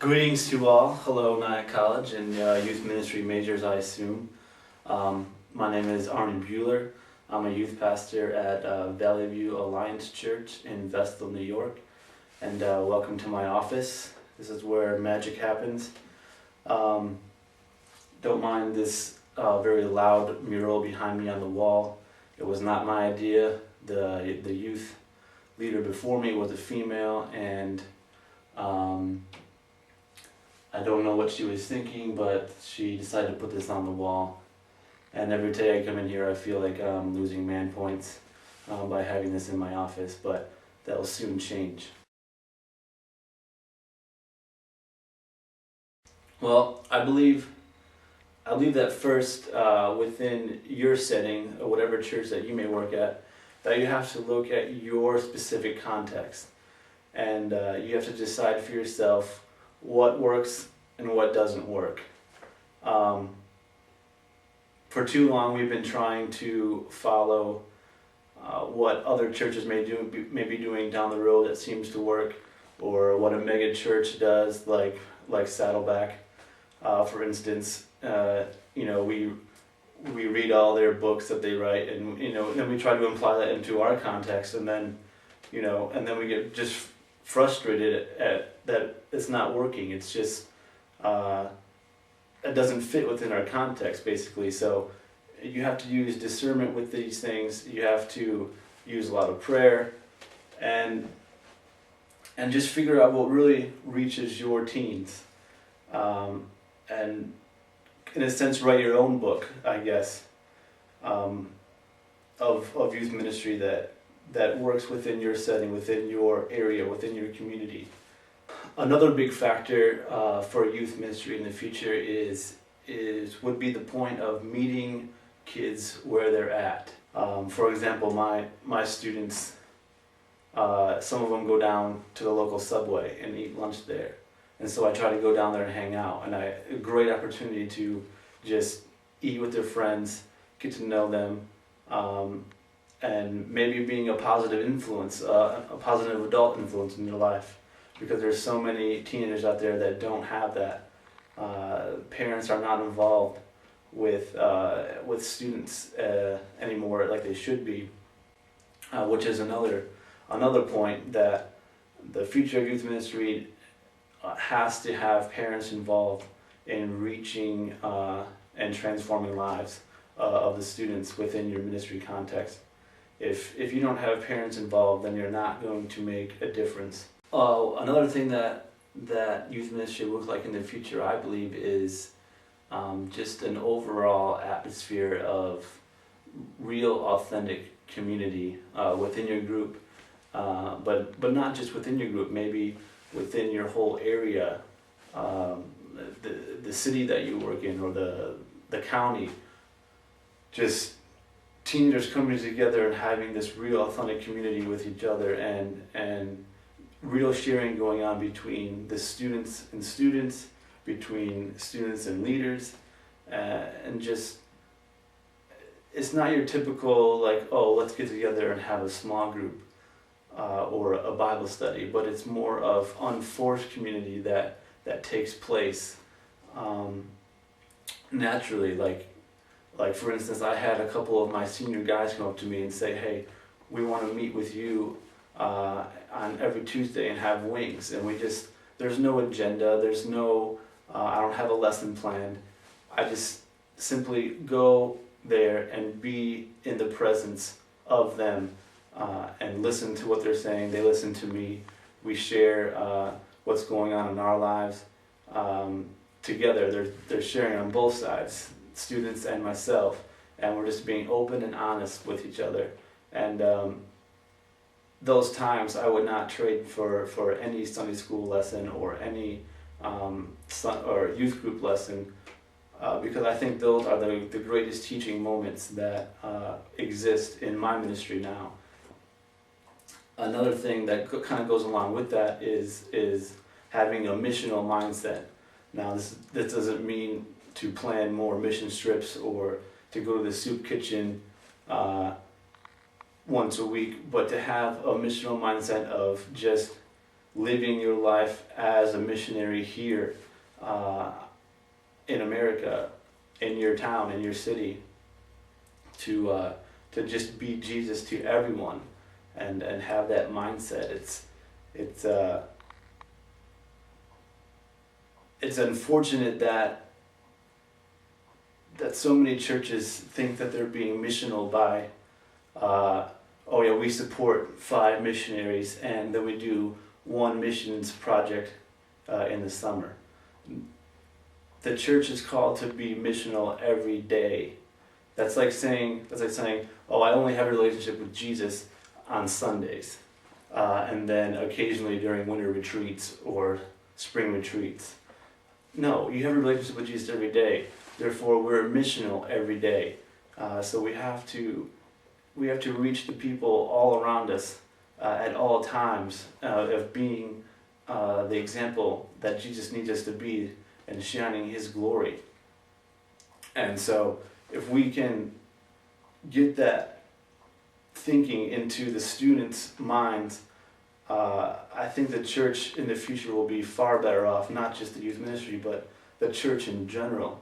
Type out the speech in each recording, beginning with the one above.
Greetings to all. Hello, Nyack College and youth ministry majors, I assume. My name is Arnie Bueller. I'm a youth pastor at Valley View Alliance Church in Vestal, New York. And welcome to my office. This is where magic happens. Don't mind this very loud mural behind me on the wall. It was not my idea. The youth leader before me was a female, and I don't know what she was thinking, but she decided to put this on the wall. And every day I come in here, I feel like I'm losing man points by having this in my office, but that will soon change. Well, I believe that first, within your setting, or whatever church that you may work at, that you have to look at your specific context. And you have to decide for yourself what works and what doesn't work. For too long we've been trying to follow what other churches may be doing down the road that seems to work, or what a mega church does, like Saddleback, for instance. We read all their books that they write, and then we try to apply that into our context, and then we get just frustrated at that it's not working. It's just it doesn't fit within our context, basically. So you have to use discernment with these things. You have to use a lot of prayer, and just figure out what really reaches your teens, and in a sense write your own book, I guess, of youth ministry that works within your setting, within your area, within your community. Another big factor for youth ministry in the future would be the point of meeting kids where they're at. For example, my students, some of them go down to the local Subway and eat lunch there, and so I try to go down there and hang out. And a great opportunity to just eat with their friends, get to know them, and maybe being a positive influence, a positive adult influence in their life. Because there's so many teenagers out there that don't have that. Parents are not involved with students anymore like they should be, which is another point that the future of youth ministry has to have parents involved in reaching and transforming lives of the students within your ministry context. If you don't have parents involved, then you're not going to make a difference. Another thing that youth ministry looks like in the future, I believe, is just an overall atmosphere of real, authentic community within your group, but not just within your group, maybe within your whole area, the city that you work in, or the county. Just teenagers coming together and having this real, authentic community with each other, and real sharing going on between the students and students, between students and leaders, and just, it's not your typical let's get together and have a small group or a Bible study, but it's more of unforced community that takes place naturally. Like for instance, I had a couple of my senior guys come up to me and say, "Hey, we want to meet with you on every Tuesday and have wings." And there's no agenda, there's no, I don't have a lesson planned. I just simply go there and be in the presence of them and listen to what they're saying. They listen to me. We share what's going on in our lives together. They're sharing on both sides, students and myself, and we're just being open and honest with each other. And those times I would not trade for any Sunday school lesson or any or youth group lesson, because I think those are the greatest teaching moments that exist in my ministry now. Another thing that kind of goes along with that is having a missional mindset. Now this doesn't mean to plan more mission trips or to go to the soup kitchen once a week, but to have a missional mindset of just living your life as a missionary here in America, in your town, in your city, to just be Jesus to everyone, and have that mindset. It's unfortunate that so many churches think that they're being missional by, oh yeah, we support 5 missionaries and then we do one missions project in the summer. The church is called to be missional every day. That's like saying, oh, I only have a relationship with Jesus on Sundays, and then occasionally during winter retreats or spring retreats. No, you have a relationship with Jesus every day. Therefore, we're missional every day. So we have to reach the people all around us at all times, of being the example that Jesus needs us to be and shining His glory. And so, if we can get that thinking into the students' minds, I think the church in the future will be far better off, not just the youth ministry, but the church in general.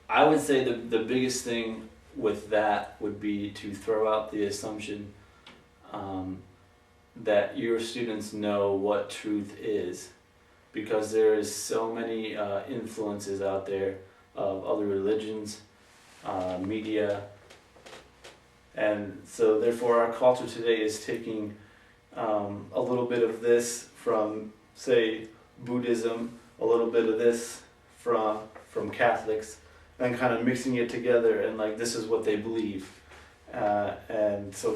I would say the biggest thing with that would be to throw out the assumption that your students know what truth is, because there is so many influences out there of other religions, media, and so therefore our culture today is taking a little bit of this from, say, Buddhism, a little bit of this from Catholics, and kind of mixing it together, and like, this is what they believe, and so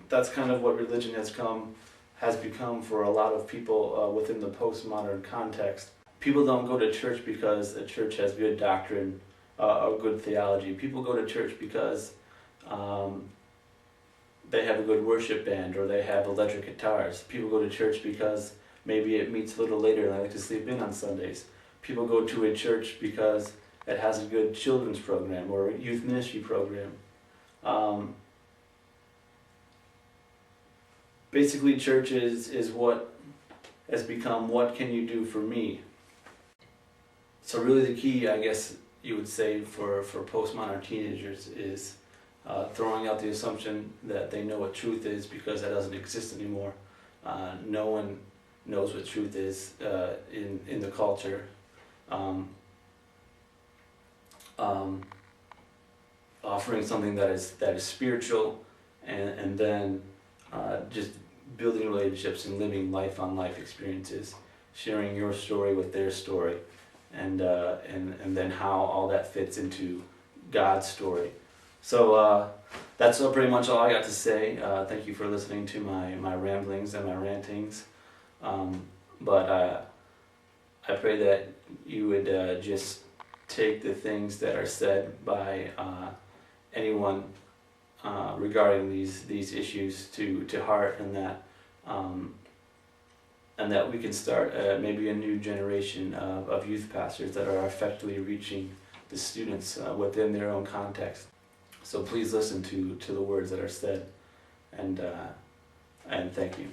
that's kind of what religion has become for a lot of people within the postmodern context. People don't go to church because a church has good doctrine or good theology. People go to church because they have a good worship band or they have electric guitars. People go to church because maybe it meets a little later and they like to sleep in on Sundays. People go to a church because it has a good children's program or youth ministry program. Basically, church is what has become, what can you do for me? So really the key, I guess you would say, for postmodern teenagers is throwing out the assumption that they know what truth is, because that doesn't exist anymore. No one knows what truth is in the culture. Offering something that is spiritual, and then just building relationships and living life-on-life experiences, sharing your story with their story, and then how all that fits into God's story. So that's pretty much all I got to say. Thank you for listening to my ramblings and my rantings. But I pray that you would just take the things that are said by anyone regarding these issues to heart, and that we can start maybe a new generation of youth pastors that are effectively reaching the students within their own context. So please listen to the words that are said, and thank you.